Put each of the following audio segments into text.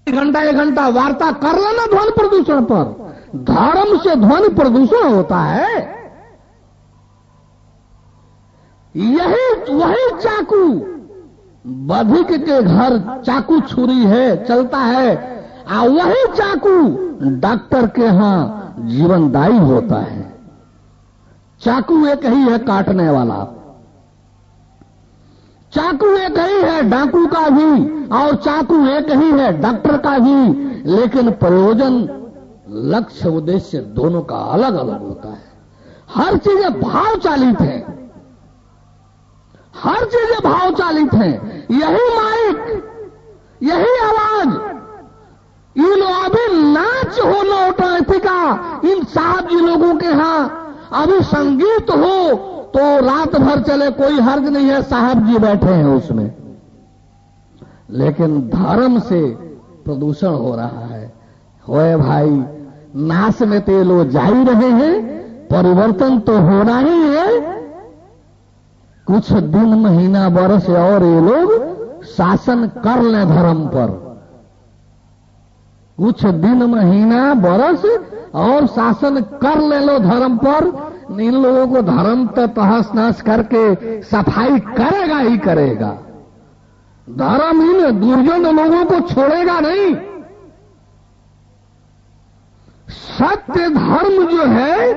घंटा 1 घंटा वार्ता कर लेना ध्वनि प्रदूषण पर। धर्म से ध्वनि प्रदूषण होता है। वही चाकू बधिक के घर चाकू छुरी है चलता है, और वही चाकू डॉक्टर के यहां जीवनदायी होता है। चाकू एक ही है काटने वाला, चाकू एक ही है डाकू का भी, और चाकू एक ही है डॉक्टर का भी, लेकिन प्रयोजन, लक्ष्य, उद्देश्य दोनों का अलग अलग होता है। हर चीजें भाव चालित है, हर चीजें भाव चालित है। यही माइक, यही आवाज, इन अभी नाच हो नौटंकी का, इन साहब जी लोगों के यहां अभी संगीत हो तो रात भर चले, कोई हर्ज नहीं है, साहब जी बैठे हैं उसमें। लेकिन धर्म से प्रदूषण हो रहा है। होए भाई, नाश में तो ये लोग जा ही रहे हैं, परिवर्तन तो होना ही है। कुछ दिन, महीना, वर्ष और ये लोग शासन कर लें धर्म पर। कुछ दिन, महीना, वर्ष और शासन कर ले लो धर्म पर। इन लोगों को धर्म तो तहस नहस करके सफाई करेगा ही करेगा। धर्म इन दुर्जन लोगों को छोड़ेगा नहीं। सत्य धर्म जो है,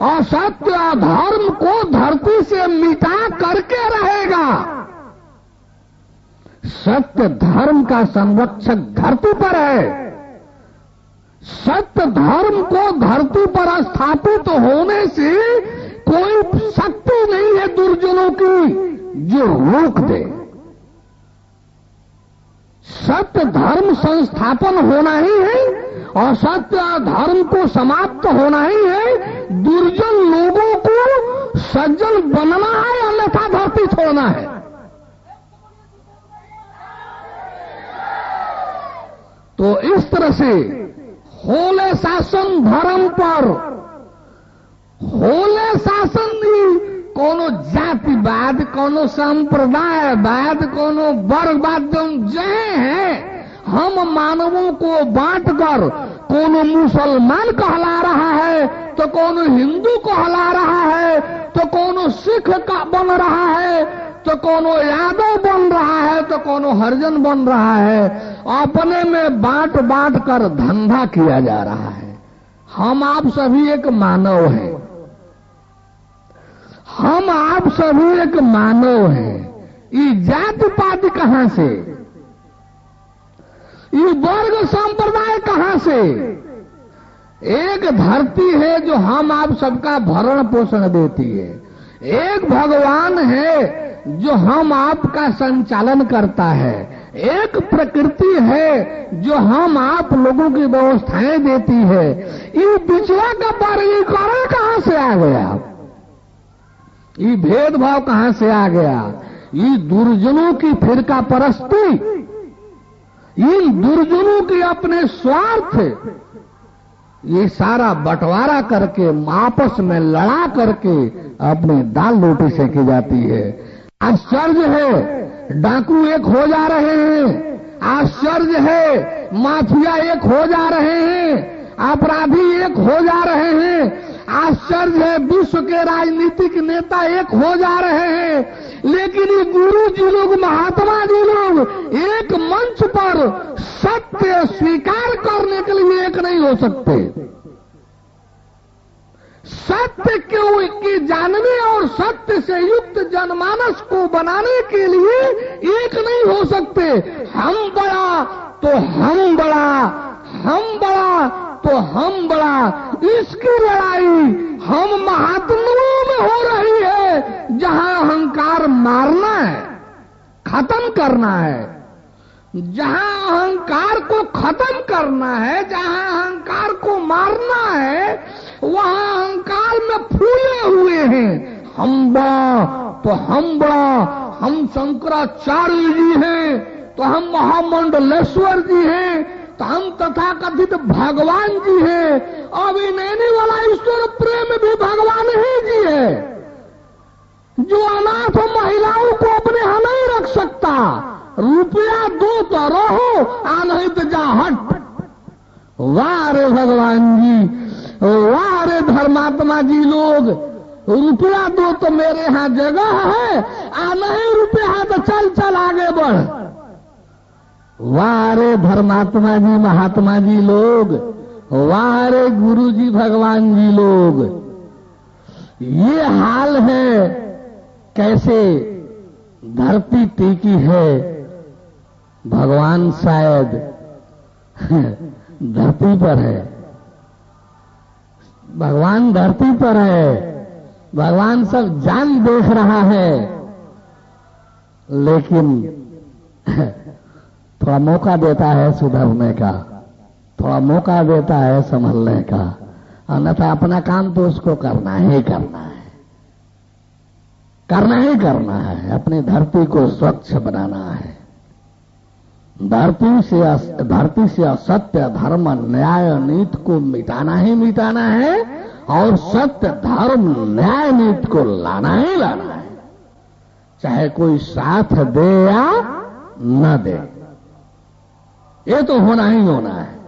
असत्य अधर्म को धरती से मिटा करके रहेगा। सत्य धर्म का संरक्षक धरती पर है। सत्य धर्म को धरती पर स्थापित होने से कोई शक्ति नहीं है दुर्जनों की जो रोक दे। सत्य धर्म संस्थापन होना ही है और सत्य धर्म को समाप्त होना ही है। दुर्जन लोगों को सज्जन बनना है, अन्यथा धरती छोड़ना है। तो इस तरह से होले शासन धर्म पर, होले शासन नहीं, कोनो जातिवाद, कोनो संप्रदायवाद, कोनो वर्गवाद जय है। हम मानवों को बांटकर कोनो मुसलमान कहला रहा है, तो कोनो हिंदू कहला रहा है, तो कोनो सिख का बन रहा है, तो कोनो यादव बन रहा है, तो कोनो हरिजन बन रहा है। अपने में बांट बांट कर धंधा किया जा रहा है। हम आप सभी एक मानव हैं, हम आप सभी एक मानव हैं। ये जाति पाति कहां से, ये वर्ग संप्रदाय कहां से? एक धरती है जो हम आप सबका भरण पोषण देती है। एक भगवान है जो हम आपका संचालन करता है। एक प्रकृति है जो हम आप लोगों की व्यवस्थाएं देती है। ये पिछड़ा का वर्गीकरण कहां से आ गया? ये भेदभाव कहां से आ गया? ये दुर्जनों की फिरका परस्ती, इन दुर्जनों की अपने स्वार्थ, ये सारा बंटवारा करके आपस में लड़ा करके अपनी दाल रोटी सेकी जाती है। आश्चर्य है, डाकू एक हो जा रहे हैं। आश्चर्य है, माफिया एक हो जा रहे हैं, अपराधी एक हो जा रहे हैं। आश्चर्य है, विश्व के राजनीतिक नेता एक हो जा रहे हैं। लेकिन ये गुरु जी लोग, महात्मा जी लोग एक मंच पर सत्य स्वीकार करने के लिए एक नहीं हो सकते। सत्य क्यों की जानने और सत्य से युक्त जनमानस को बनाने के लिए एक नहीं हो सकते। हम बड़ा तो हम बड़ा, हम बड़ा तो हम बड़ा, इसकी लड़ाई हम महात्माओं में हो रही है। जहां अहंकार मारना है, खत्म करना है, जहां अहंकार को खत्म करना है, जहां अहंकार को मारना है, वहां अहंकार में फूले हुए हैं। हम बड़ा तो हम बड़ा, हम शंकराचार्य जी हैं, तो हम महामंडलेश्वर जी हैं, तो हम तथाकथित भगवान जी हैं। अभी नैने वाला ईश्वर प्रेम भी भगवान ही जी है, जो अनाथ महिलाओं को अपने यहां नहीं रख सकता, रुपया दो तो रहो, आ नहीं तो जा हट। वाह रे भगवान जी, वाह रे धर्मात्मा जी लोग, रुपया दो तो मेरे यहाँ जगह है, आ नहीं रुपया तो चल चल आगे बढ़। वाह रे धर्मात्मा जी महात्मा जी लोग, वाह रे गुरु जी भगवान जी लोग। ये हाल है, कैसे धरती टिकी है। भगवान शायद धरती पर है, भगवान धरती पर है, भगवान सब जान देख रहा है, लेकिन थोड़ा मौका देता है सुधरने का, थोड़ा मौका देता है संभलने का, अन्यथा अपना काम तो उसको करना ही करना है, करना ही करना है। अपनी धरती को स्वच्छ बनाना है। धरती से असत्य धर्म न्याय नीति को मिटाना ही मिटाना है, और सत्य धर्म न्याय नीति को लाना ही लाना है, चाहे कोई साथ दे या न दे, ये तो होना ही होना है।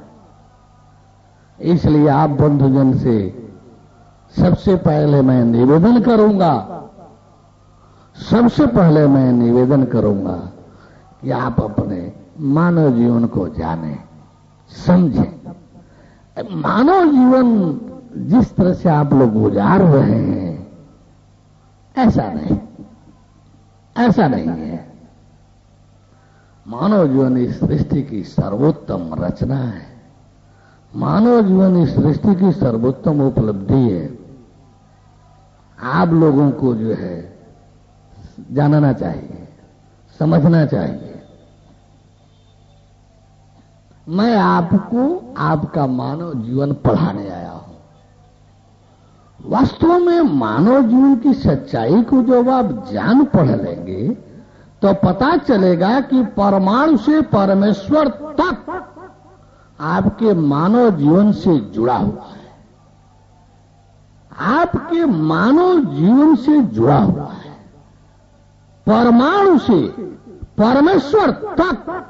इसलिए आप बंधुजन से सबसे पहले मैं निवेदन करूंगा, सबसे पहले मैं निवेदन करूंगा कि आप अपने मानव जीवन को जाने समझें। मानव जीवन जिस तरह से आप लोग गुजार रहे हैं, ऐसा नहीं, ऐसा नहीं है। मानव जीवन इस सृष्टि की सर्वोत्तम रचना है। मानव जीवन इस सृष्टि की सर्वोत्तम उपलब्धि है। आप लोगों को जो है जानना चाहिए, समझना चाहिए। मैं आपको आपका मानव जीवन पढ़ाने आया हूं। वास्तव में मानव जीवन की सच्चाई को जब आप जान पढ़ लेंगे तो पता चलेगा कि परमाणु से परमेश्वर तक आपके मानव जीवन से जुड़ा हुआ है। आपके मानव जीवन से जुड़ा हुआ है। परमाणु से परमेश्वर तक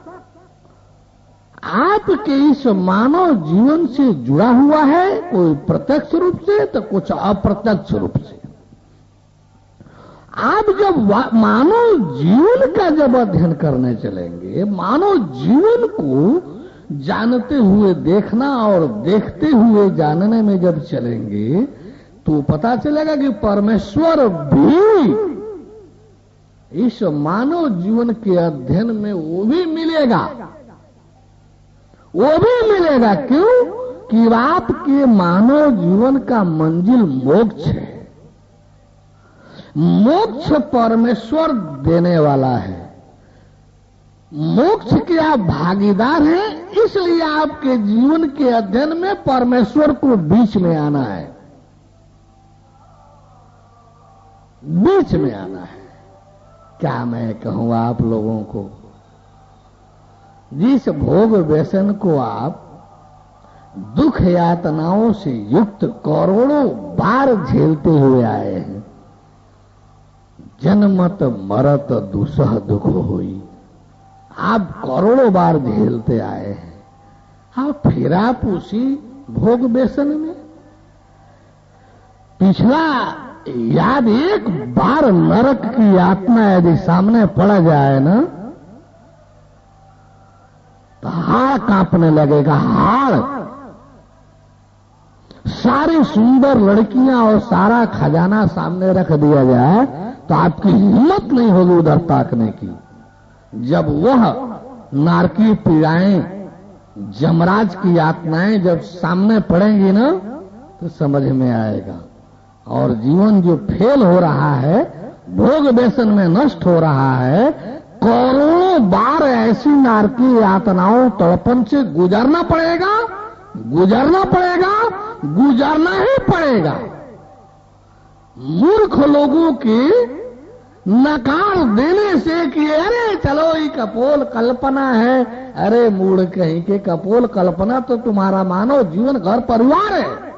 आपके इस मानव जीवन से जुड़ा हुआ है, कोई प्रत्यक्ष रूप से तो कुछ अप्रत्यक्ष रूप से। आप जब मानव जीवन का जब अध्ययन करने चलेंगे, मानव जीवन को जानते हुए देखना और देखते हुए जानने में जब चलेंगे तो पता चलेगा कि परमेश्वर भी इस मानव जीवन के अध्ययन में वो भी मिलेगा, वो भी मिलेगा। क्यों? कि आपके मानव जीवन का मंजिल मोक्ष है। मोक्ष परमेश्वर देने वाला है। मोक्ष के आप भागीदार हैं, इसलिए आपके जीवन के अध्ययन में परमेश्वर को बीच में आना है, बीच में आना है। क्या मैं कहूं आप लोगों को, जिस भोग व्यसन को आप दुख यातनाओं से युक्त करोड़ों बार झेलते हुए आए हैं, जन्मत मरत दुसह दुख होई, आप करोड़ों बार झेलते आए हैं, आप फिर आप उसी भोग व्यसन में। पिछला याद एक बार नरक की यातना यदि सामने पड़ जाए ना तो हाड़ कांपने लगेगा, हाड़। सारी सुंदर लड़कियां और सारा खजाना सामने रख दिया जाए तो आपकी हिम्मत नहीं होगी उधर ताकने की। जब वह नारकीय पीड़ाएं, जमराज की यातनाएं जब सामने पड़ेंगी ना तो समझ में आएगा। और जीवन जो फेल हो रहा है, भोग व्यसन में नष्ट हो रहा है, करोड़ों बार ऐसी नारकीय यातनाओं तड़पन से गुजरना पड़ेगा, गुजरना पड़ेगा, गुजरना ही पड़ेगा। मूर्ख लोगों की नकार देने से कि अरे चलो ये कपोल कल्पना है, अरे मूढ़ कहीं के कपोल कल्पना तो तुम्हारा मानव जीवन घर परिवार है।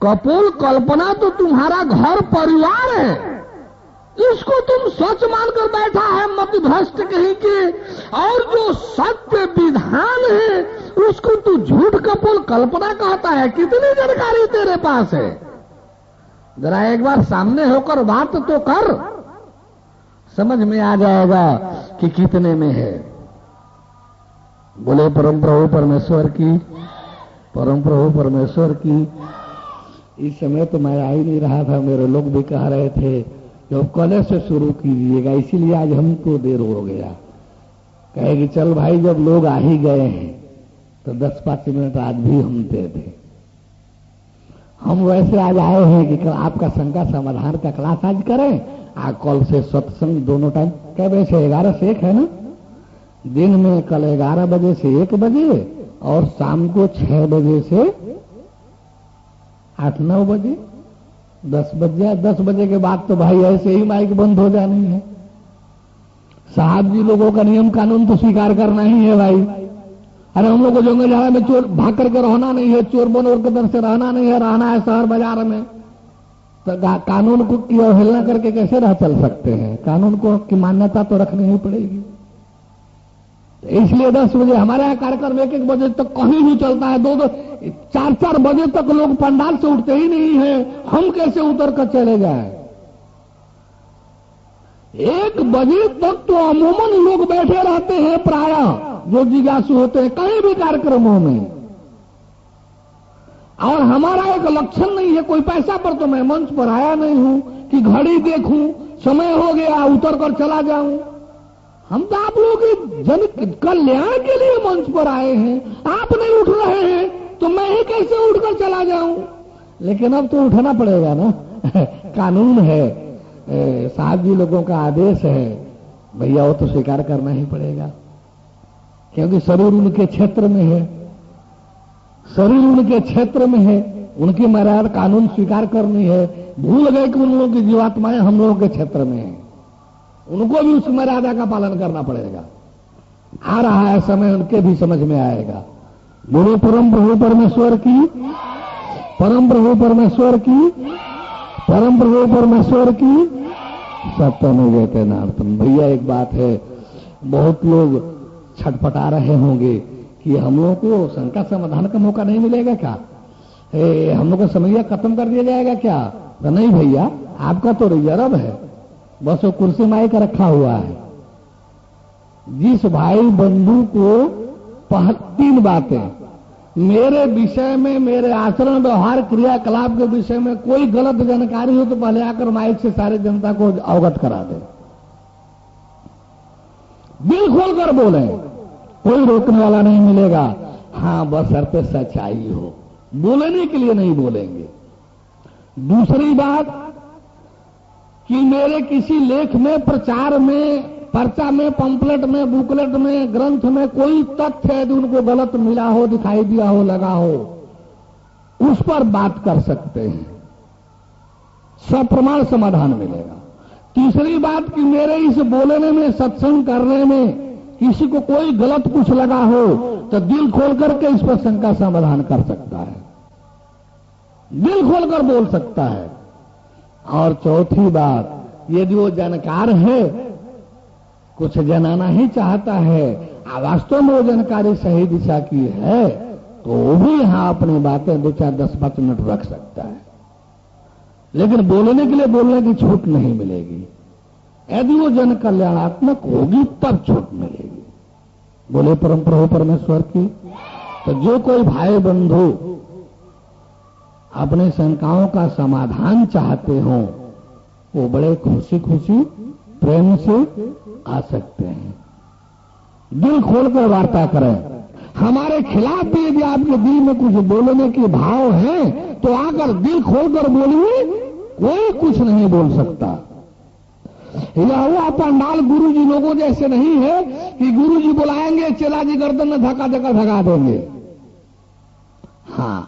कपोल कल्पना तो तुम्हारा घर परिवार है। इसको तुम सच मानकर बैठा है मतिभ्रष्ट कहीं के, और जो सत्य विधान है उसको तू झूठ कपोल कल्पना कहता है। कितनी जानकारी तेरे पास है? जरा एक बार सामने होकर बात तो कर, समझ में आ जाएगा कि कितने में है। बोले परम प्रभु परमेश्वर की, परम प्रभु परमेश्वर की। इस समय तो मैं आ ही नहीं रहा था, मेरे लोग भी कह रहे थे जो कल से शुरू कीजिएगा, इसीलिए आज हमको देर हो गया। कहे कि चल भाई जब लोग आ ही गए हैं तो 10-5 मिनट आज भी हम दे दें। हम वैसे आज आए हैं कि कल आपका शंका समाधान का क्लास आज करें, आज कल से सत्संग दोनों टाइम क्या बजे से 11 से 1 है ना, दिन में कल 11 बजे से 1 बजे और शाम को 6 बजे से 8-9 बजे, 10 बज जाए। 10 बजे के बाद तो भाई ऐसे ही माइक बंद हो जानी है। साहब जी लोगों का नियम कानून तो स्वीकार करना ही है भाई। अरे हम लोग को जंगल झाड़ा में चोर भाग करके रहना नहीं है, चोर बन और कदर से रहना नहीं है, रहना है शहर बाजार में। तो कानून को की अवहेलना करके कैसे रह चल सकते हैं? कानून को की मान्यता तो रखनी ही पड़ेगी। तो इसलिए 10 बजे हमारे यहाँ कार्यक्रम 1-1 बजे तक कहीं भी चलता है, 2-2 4-4 बजे तक लोग पंडाल से उठते ही नहीं है। हम कैसे उतर कर चले जाए? 1 बजे तक तो अमूमन लोग बैठे रहते हैं प्रायः, जो जिज्ञासु होते हैं कहीं भी कार्यक्रमों में। और हमारा एक लक्षण नहीं है, कोई पैसा पर तो मैं मंच पर आया नहीं हूं कि घड़ी देखूं, समय हो गया उतर कर चला जाऊं। हम तो आप लोगों के जन कल्याण के लिए मंच पर आए हैं, आप नहीं उठ रहे हैं तो मैं ही कैसे उठकर चला जाऊं? लेकिन अब तो उठना पड़ेगा ना कानून है, साहब जी लोगों का आदेश है भैया, वो तो स्वीकार करना ही पड़ेगा, क्योंकि शरीर उनके क्षेत्र में है, शरीर उनके क्षेत्र में है, उनकी मर्यादा कानून स्वीकार करनी है। भूल गए कि उन लोगों की जीवात्माएं हम लोगों के क्षेत्र में है, उनको भी उस मर्यादा का पालन करना पड़ेगा। आ रहा है समय, उनके भी समझ में आएगा। बोलो परम प्रभु परमेश्वर की, परम प्रभु परमेश्वर की, परम प्रभु परमेश्वर की। सत्यम जयते नार्थम। भैया एक बात है, बहुत लोग छटपटा रहे होंगे कि हम लोगों को शंका समाधान का मौका नहीं मिलेगा क्या? हम लोग का समैया खत्म कर दिया जाएगा क्या? तो नहीं भैया, आपका तो रिजर्व है, बस वो कुर्सी माई का रखा हुआ है। जिस भाई बंधु को 3 बातें मेरे विषय में, मेरे आचरण व्यवहार क्रियाकलाप के विषय में कोई गलत जानकारी हो तो पहले आकर माइक से सारे जनता को अवगत करा दे, दिल खोलकर बोले, कोई रोकने वाला नहीं मिलेगा। हाँ बस सर पे सच्चाई हो, बोलने के लिए नहीं बोलेंगे। दूसरी बात कि मेरे किसी लेख में, प्रचार में, पर्चा में, पंपलेट में, बुकलेट में, ग्रंथ में कोई तथ्य यदि उनको गलत मिला हो, दिखाई दिया हो, लगा हो, उस पर बात कर सकते हैं, सप्रमाण समाधान मिलेगा। तीसरी बात कि मेरे इस बोलने में, सत्संग करने में किसी को कोई गलत कुछ लगा हो तो दिल खोल करके इस पर शंका समाधान कर सकता है, दिल खोलकर बोल सकता है। और चौथी बात, यदि वो जानकार है, कुछ जनाना ही चाहता है, वास्तव में वो जानकारी सही दिशा की है, तो वो भी यहां अपनी बातें 2-4, 10-5 मिनट रख सकता है, लेकिन बोलने के लिए बोलने की छूट नहीं मिलेगी। यदि वो जन कल्याणात्मक होगी तब छूट मिलेगी। बोले परम प्रभु परमेश्वर की। तो जो कोई भाई बंधु अपने शंकाओं का समाधान चाहते हो, वो बड़े खुशी खुशी प्रेम से आ सकते हैं, दिल खोलकर वार्ता करें। हमारे खिलाफ भी यदि आपके दिल में कुछ बोलने के भाव है तो आकर दिल खोलकर बोलिए, कोई कुछ नहीं बोल सकता। यह हुआ पंडाल गुरु जी लोगों जैसे नहीं है कि गुरु जी बुलाएंगे, चेला जी गर्दन में धक्का धक्का भगा देंगे। हाँ,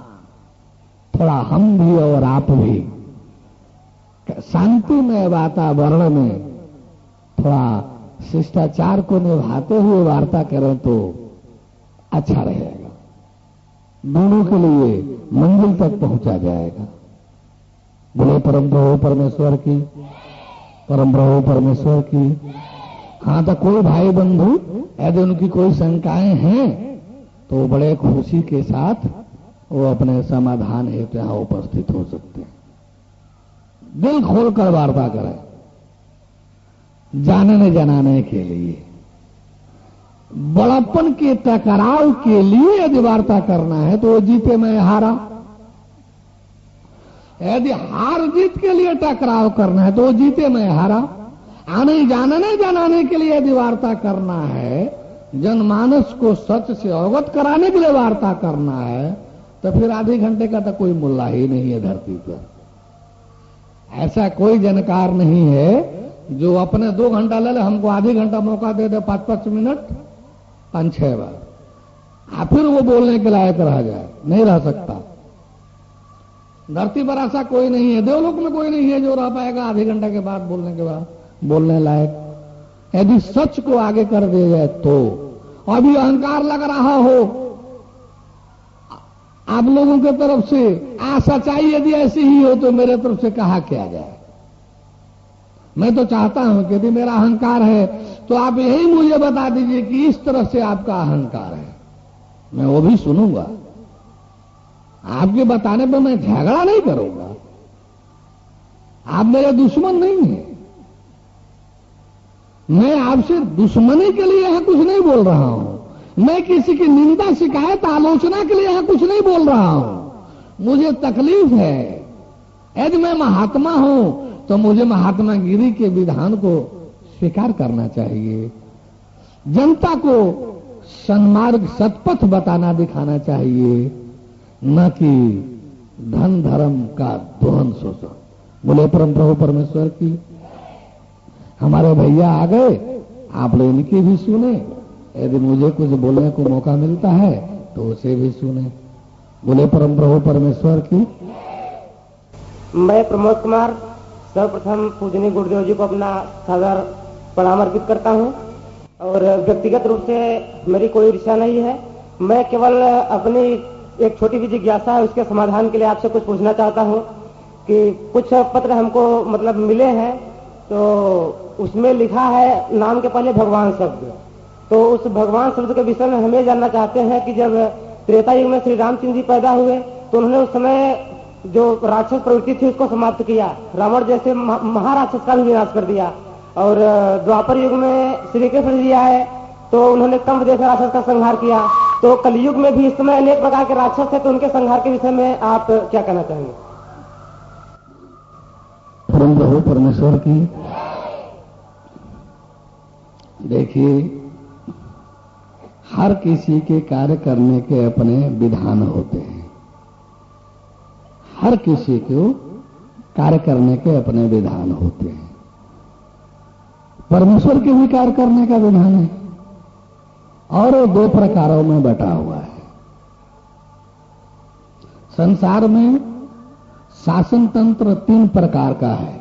थोड़ा हम भी और आप भी शांतिमय वातावरण में थोड़ा शिष्टाचार को निभाते हुए वार्ता करें तो अच्छा रहेगा, दोनों के लिए मंजिल तक पहुंचा जाएगा। बोले परम प्रभु परमेश्वर की। परम प्रभु परमेश्वर की। हाँ, तो कोई भाई बंधु यदि उनकी कोई शंकाएं हैं तो बड़े खुशी के साथ वो अपने समाधान हेतु यहाँ उपस्थित हो सकते हैं। दिल खोलकर वार्ता करें, जानने जनाने के लिए। बड़प्पन के टकराव के लिए यदि वार्ता करना है तो वो जीते मैं हारा। यदि हार जीत के लिए टकराव करना है तो वो जीते मैं हारा। आने जानने जनाने के लिए यदि वार्ता करना है, जनमानस को सच से अवगत कराने के लिए वार्ता करना है, तो फिर आधे घंटे का तो कोई मुल्ला ही नहीं है धरती पर। ऐसा कोई जानकार नहीं है जो अपने 2 घंटा ले ले, हमको आधे घंटा मौका दे दे, 5-5 मिनट 5-6 बार, फिर वो बोलने के लायक रह जाए। नहीं रह सकता। धरती पर ऐसा कोई नहीं है, देवलोक में कोई नहीं है जो रह पाएगा आधे घंटे के बाद बोलने के बाद बोलने लायक। यदि सच को आगे कर दिया जाए तो। अभी अहंकार लग रहा हो आप लोगों की तरफ से, सच्चाई यदि ऐसी ही हो तो मेरे तरफ से कहा क्या जाए। मैं तो चाहता हूं कि यदि मेरा अहंकार है तो आप यही मुझे बता दीजिए कि इस तरह से आपका अहंकार है, मैं वो भी सुनूंगा। आपके बताने पर मैं झगड़ा नहीं करूंगा। आप मेरे दुश्मन नहीं हैं। मैं आपसे दुश्मनी के लिए यहां कुछ नहीं बोल रहा हूं। मैं किसी की निंदा शिकायत आलोचना के लिए यहां कुछ नहीं बोल रहा हूं। मुझे तकलीफ है। यदि मैं महात्मा हूं तो मुझे महात्मागिरी के विधान को स्वीकार करना चाहिए। जनता को सन्मार्ग सतपथ बताना दिखाना चाहिए, न कि धन धर्म का दोहन शोषण। बोले परम प्रभु परमेश्वर की। हमारे भैया आ गए, आप लोग इनकी भी सुने। यदि मुझे कुछ बोलने को मौका मिलता है तो उसे भी सुने। बोले परम प्रभु परमेश्वर की। मैं प्रमोद कुमार सर्वप्रथम पूजनीय गुरुदेव जी को अपना सादर प्रणाम अर्पित करता हूं। और व्यक्तिगत रूप से मेरी कोई ईर्ष्या नहीं है। मैं केवल अपनी एक छोटी सी जिज्ञासा है, उसके समाधान के लिए आपसे कुछ पूछना चाहता हूं कि कुछ पत्र हमको मतलब मिले हैं, तो उसमें लिखा है नाम के पहले भगवान शब्द। तो उस भगवान शब्द के विषय में हम ये जानना चाहते हैं कि जब त्रेता युग में श्री रामचंद्र जी पैदा हुए तो उन्होंने उस समय जो राक्षस प्रवृत्ति थी उसको समाप्त किया, रावण जैसे महाराक्षस का भी विनाश कर दिया। और द्वापर युग में श्री कृष्ण जी आए तो उन्होंने कंब जैसे राक्षस का संहार किया। तो कलयुग में भी इस समय अनेक प्रकार के राक्षस है, तो उनके संहार के विषय में आप क्या कहना चाहेंगे? परम प्रभु परमेश्वर की। देखिए, हर किसी के कार्य करने के अपने विधान होते हैं। हर किसी को कार्य करने के अपने विधान होते हैं। परमेश्वर के भी कार्य करने का विधान है और वो 2 प्रकारों में बटा हुआ है। संसार में शासन तंत्र 3 प्रकार का है।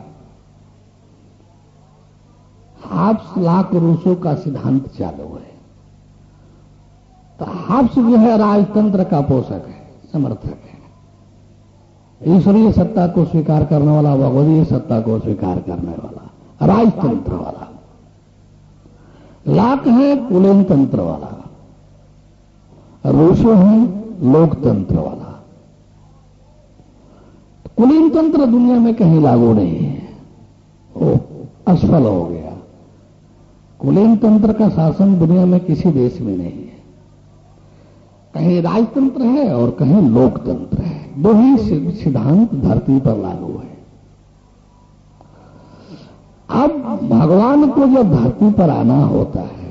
हाब्स लाख रूसों का सिद्धांत चालू है। तो हाब्स जो है राजतंत्र का पोषक है, समर्थक है। ईश्वरीय सत्ता को स्वीकार करने वाला, भगवदीय सत्ता को स्वीकार करने वाला, राजतंत्र वाला। लाख है कुलीन तंत्र वाला, रूसो है लोकतंत्र वाला। कुलीन तंत्र दुनिया में कहीं लागू नहीं है, वो असफल हो गया। कुलीन तंत्र का शासन दुनिया में किसी देश में नहीं है। कहीं राजतंत्र है और कहीं लोकतंत्र है। 2 ही सिद्धांत धरती पर लागू है। अब भगवान को जब धरती पर आना होता है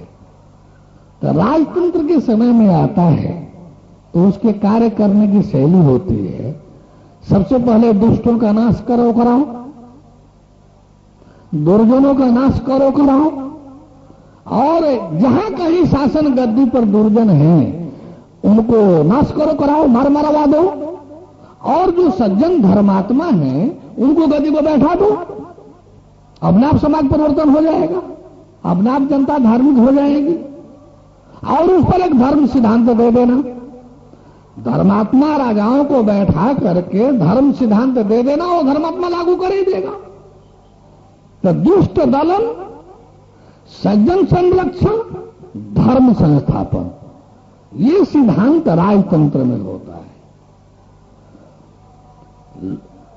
तो राजतंत्र के समय में आता है तो उसके कार्य करने की शैली होती है, सबसे पहले दुष्टों का नाश करो कराओ, दुर्जनों का नाश करो कराओ, और जहां कहीं शासन गद्दी पर दुर्जन हैं उनको नाश करो कराओ, मार मरवा दो, और जो सज्जन धर्मात्मा हैं उनको गद्दी पर बैठा दो। अपने आप समाज परिवर्तन हो जाएगा, अपने आप जनता धार्मिक हो जाएगी। और उस पर एक धर्म सिद्धांत दे देना, धर्मात्मा राजाओं को बैठा करके धर्म सिद्धांत दे देना, वो धर्मात्मा लागू कर ही देगा। तो दुष्ट दलन, सज्जन संरक्षण, धर्म संस्थापन, ये सिद्धांत राजतंत्र में होता है।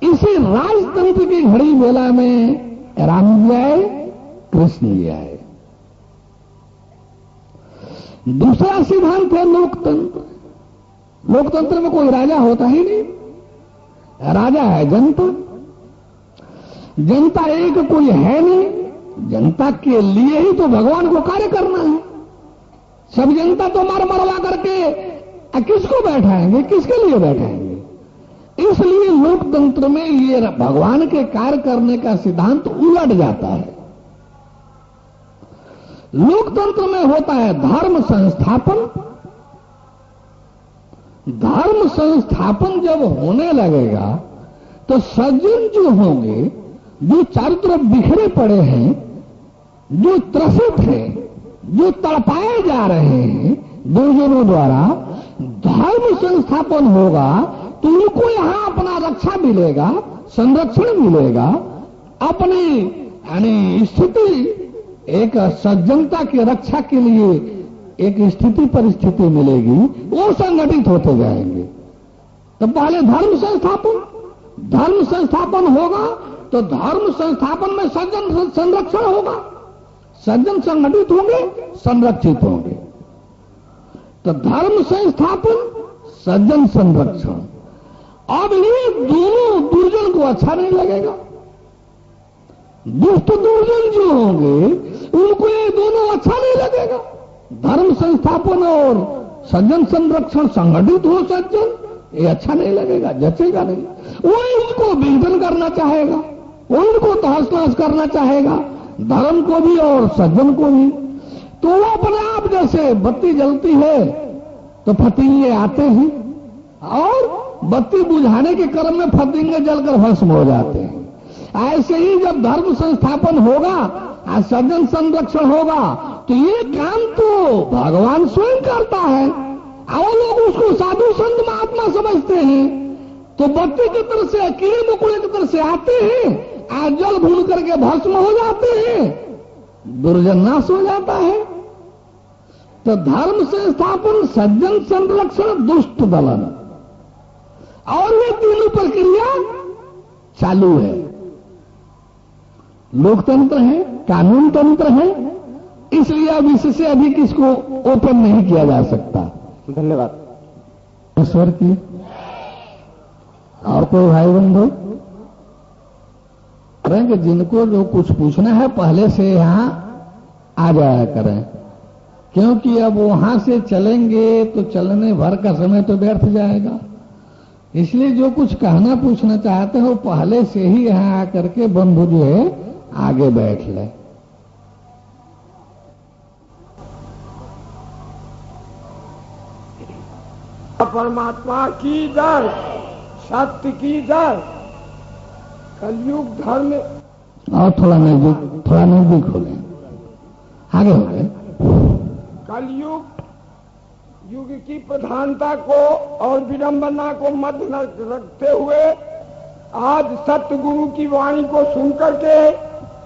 इसी राजतंत्र की घड़ी बेला में राम जी आए, कृष्ण जी आए। दूसरा सिद्धांत है लोकतंत्र। लोकतंत्र में कोई राजा होता ही नहीं, राजा है जनता। जनता एक कोई है नहीं, जनता के लिए ही तो भगवान को कार्य करना है। सब जनता तो मार मरवा करके किसको बैठाएंगे, किसके लिए बैठाएंगे? इसलिए लोकतंत्र में ये भगवान के कार्य करने का सिद्धांत उलट जाता है। लोकतंत्र में होता है धर्म संस्थापन। धर्म संस्थापन जब होने लगेगा तो सज्जन जो होंगे, जो चारों तरफ बिखरे पड़े हैं, जो त्रसित हैं, जो तड़पाए जा रहे हैं दुर्जनों द्वारा, धर्म संस्थापन होगा तो उनको यहां अपना रक्षा मिलेगा, संरक्षण मिलेगा, अपनी यानी स्थिति, एक सज्जनता की रक्षा के लिए एक स्थिति परिस्थिति मिलेगी, वो संगठित होते जाएंगे। तो पहले धर्म संस्थापन होगा तो धर्म संस्थापन में सज्जन संरक्षण होगा, सज्जन संगठित होंगे, संरक्षित होंगे। तो धर्म संस्थापन, सज्जन संरक्षण। अब ये दोनों दुर्जन को अच्छा नहीं लगेगा। दुष्ट दुर्जन जो होंगे उनको ये दोनों अच्छा नहीं लगेगा। धर्म संस्थापन और सज्जन संरक्षण, संगठित हो सज्जन, ये अच्छा नहीं लगेगा, जचेगा नहीं। वो इनको विघटन करना चाहेगा, वो इनको तहस नहस करना चाहेगा, धर्म को भी और सज्जन को भी। तो वो अपने आप जैसे बत्ती जलती है तो फतिंगे आते हैं, और बत्ती बुझाने के क्रम में फतिंगे जलकर भस्म हो जाते हैं। ऐसे ही जब धर्म संस्थापन होगा और सज्जन संरक्षण होगा तो ये काम तो भगवान स्वयं करता है, और लोग उसको साधु संत महात्मा समझते हैं। तो बत्ती की तरह से, कीड़े मकोड़े की तरह से आते हैं, आज जल भून करके भस्म हो जाते हैं, दुर्जन नाश हो जाता है। तो धर्म संस्थापन, सज्जन संरक्षण, दुष्ट दलन, और ये तीनों प्रक्रिया चालू है। लोकतंत्र है, कानून तंत्र है, इसलिए अब इससे अभी किसको ओपन नहीं किया जा सकता। धन्यवाद। ईश्वर की। और कोई भाई बंधु करेंगे, जिनको जो कुछ पूछना है पहले से यहां आ जाया करें, क्योंकि अब वहां से चलेंगे तो चलने भर का समय तो व्यर्थ जाएगा। इसलिए जो कुछ कहना पूछना चाहते हो पहले से ही यहां आकर के बंधु जो है आगे बैठ ले। परमात्मा की जय, सत्य की जय। कलयुग धर्म। और थोड़ा नजदीक हो गए, आगे हो गए। कलयुग युग की प्रधानता को और विडंबना को मध्य रखते हुए आज सत्य गुरु की वाणी को सुनकर के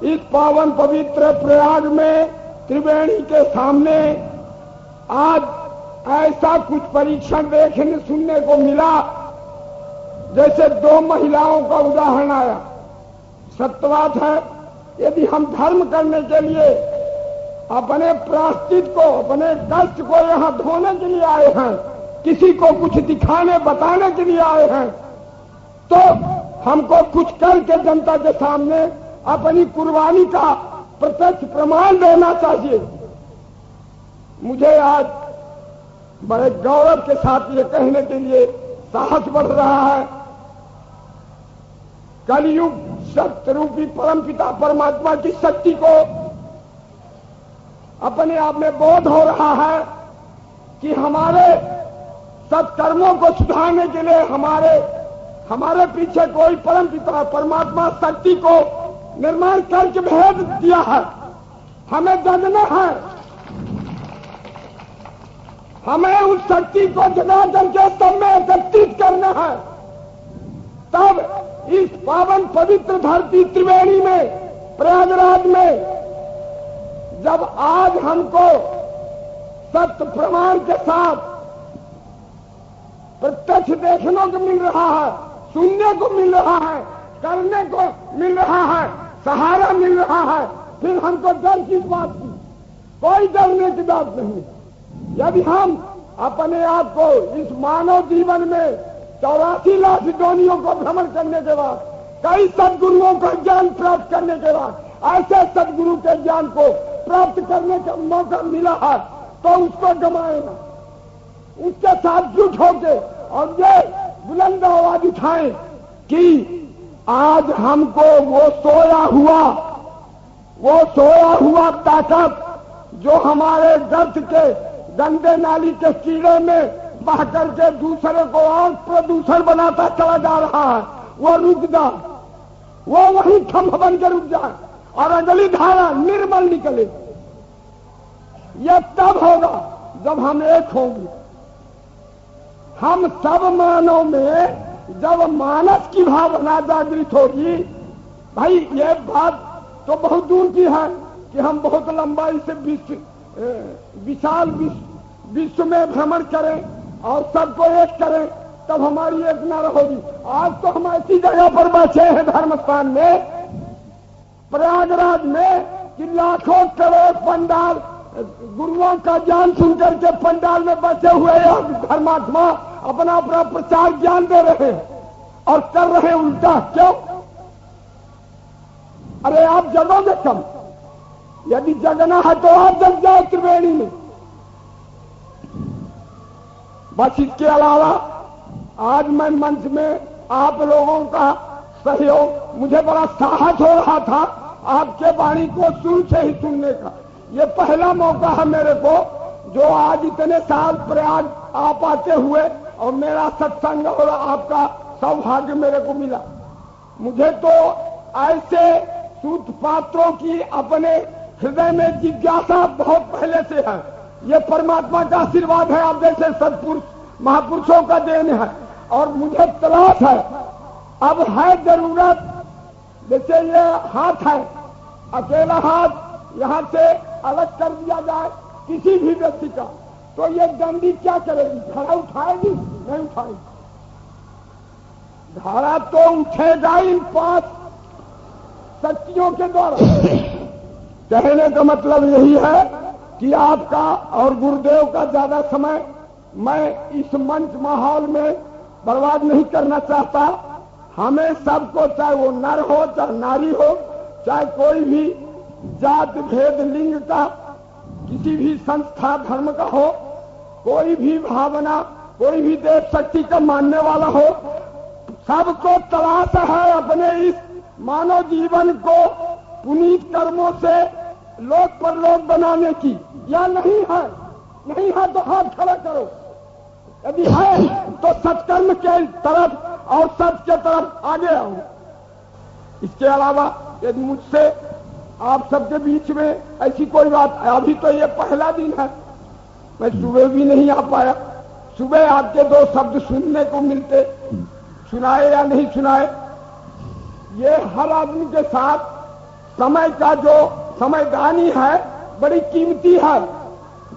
इस पावन पवित्र प्रयाग में त्रिवेणी के सामने आज ऐसा कुछ परीक्षण देखने सुनने को मिला, जैसे दो महिलाओं का उदाहरण आया। सत्य बात है, यदि हम धर्म करने के लिए अपने प्रायश्चित को, अपने कष्ट को यहाँ धोने के लिए आए हैं, किसी को कुछ दिखाने बताने के लिए आए हैं, तो हमको कुछ करके जनता के सामने अपनी कुर्बानी का प्रत्यक्ष प्रमाण देना चाहिए। मुझे आज बड़े गौरव के साथ ये कहने के लिए साहस बढ़ रहा है, कलयुग सत्य रूपी परमपिता परमात्मा की शक्ति को अपने आप में बोध हो रहा है कि हमारे सत्कर्मों को सुधारने के लिए हमारे पीछे कोई परमपिता परमात्मा शक्ति को निर्माण करके भेज दिया है। हमें जगना है, हमें उस शक्ति को जगा करके सब में एकत्रित करना है। तब इस पावन पवित्र धरती त्रिवेणी में प्रयागराज में जब आज हमको सत्य प्रमाण के साथ प्रत्यक्ष देखने को मिल रहा है, सुनने को मिल रहा है, करने को मिल रहा है, सहारा मिल रहा है, फिर हमको डर किस बात की? कोई डरने की बात नहीं। यदि हम अपने आप को इस मानव जीवन में 84 लाख योनियों को भ्रमण करने के बाद, कई सदगुरुओं का ज्ञान प्राप्त करने के बाद, ऐसे सदगुरु के ज्ञान को प्राप्त करने का मौका मिला है, तो उसको गंवाए ना, उसके साथ जुट होके और ये बुलंद आवाज उठाएं कि आज हमको वो सोया हुआ ताकत जो हमारे गर्त के गंदे नाली के कीड़े में बह करके दूसरे को और प्रदूषण बनाता चला जा रहा है, वो रुक जाए, वो वही खंभ बनकर रुक जाए और अगली धारा निर्मल निकले। यह तब होगा जब हम एक होंगे। हम सब मानव में जब मानस की भावना जागृत होगी, भाई ये बात तो बहुत दूर की है कि हम बहुत लंबाई से विशाल विश्व में भ्रमण करें और सबको एक करें, तब हमारी एक न होगी। आज तो हम ऐसी जगह पर बैठे हैं धर्म स्थान में, प्रयागराज में, कि लाखों करोड़ पंडाल गुरुओं का ज्ञान सुनकर के पंडाल में बैठे हुए धर्मात्मा अपना अपना प्रचार ज्ञान दे रहे हैं और कर रहे हैं उल्टा। क्यों? अरे आप जगोगे कम, यदि जगना है तो आप जग जाओ त्रिवेणी में। बस इसके अलावा आज मैं मंच में आप लोगों का सहयोग, मुझे बड़ा साहस हो रहा था आपके वाणी को शुरू से ही सुनने का। ये पहला मौका है मेरे को, जो आज इतने साल प्रयाग आप आते हुए और मेरा सत्संग और आपका सौभाग्य मेरे को मिला। मुझे तो ऐसे सूत पात्रों की अपने हृदय में जिज्ञासा बहुत पहले से है। ये परमात्मा का आशीर्वाद है, आप जैसे सत्पुरुष महापुरुषों का देन है। और मुझे तलाश है, अब है जरूरत, जैसे ये हाथ है, अकेला हाथ यहां से अलग कर दिया जाए किसी भी व्यक्ति का, तो ये डंडी क्या करेगी? घड़ा उठाएगी? नहीं उठाएगी। घड़ा तो उठेगा इन 5 शक्तियों के द्वारा। कहने का मतलब यही है कि आपका और गुरुदेव का ज्यादा समय मैं इस मंच माहौल में बर्बाद नहीं करना चाहता। हमें सबको, चाहे वो नर हो चाहे नारी हो, चाहे कोई भी जात भेद लिंग का, किसी भी संस्था धर्म का हो, कोई भी भावना, कोई भी देव शक्ति का मानने वाला हो, सबको तलाश है अपने इस मानव जीवन को पुनीत कर्मों से लोक परलोक बनाने की। या नहीं है? नहीं है तो हाथ खड़ा करो। यदि है तो सत्कर्म के तरफ और सत्य के तरफ आगे आओ। इसके अलावा यदि मुझसे आप सबके बीच में ऐसी कोई बात, अभी तो ये पहला दिन है, मैं सुबह भी नहीं आ पाया। सुबह आपके 2 शब्द सुनने को मिलते, सुनाए या नहीं सुनाए, ये हर आदमी के साथ समय का जो समयदानी है बड़ी कीमती है।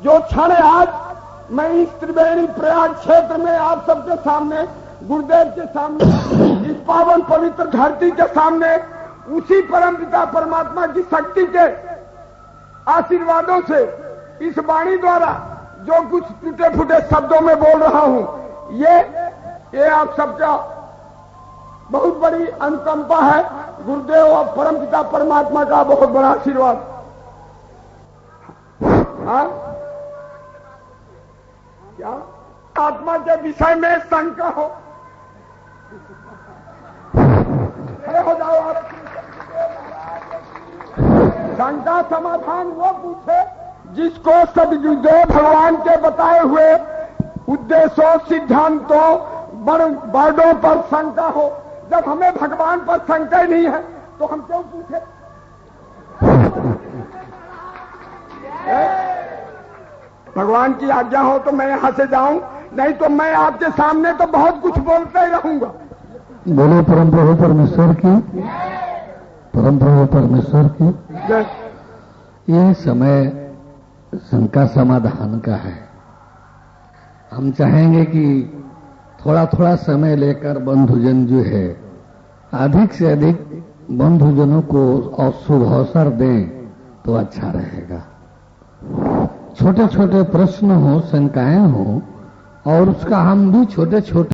जो क्षण आज मैं इस त्रिवेणी प्रयाग क्षेत्र में आप सबके सामने, गुरुदेव के सामने, इस पावन पवित्र धरती के सामने, उसी परमपिता परमात्मा की शक्ति के आशीर्वादों से इस वाणी द्वारा जो कुछ टूटे फूटे शब्दों में बोल रहा हूं, ये आप सबका बहुत बड़ी अनुकंपा है। गुरुदेव और परमपिता परमात्मा का बहुत बड़ा आशीर्वाद। क्या आत्मा के विषय में शंका हो? खड़े हो जाओ आप। शंका समाधान वो पूछे जिसको सदगुरुदेव भगवान के बताए हुए उद्देश्यों, सिद्धांतों, वर्डों पर शंका हो। जब हमें भगवान पर शंका ही नहीं है तो हम क्यों पूछे? भगवान की आज्ञा हो तो मैं यहां से जाऊं, नहीं तो मैं आपके सामने तो बहुत कुछ बोलता ही रहूंगा। बोले परम प्रभु परमेश्वर की। परम प्रभु परमेश्वर की जय। यह समय शंका समाधान का है। हम चाहेंगे कि थोड़ा थोड़ा समय लेकर बंधुजन जो है अधिक से अधिक बंधुजनों को और शुभ अवसर दें तो अच्छा रहेगा। छोटे छोटे प्रश्न हो, शंकाएं हो और उसका हम भी छोटे छोटे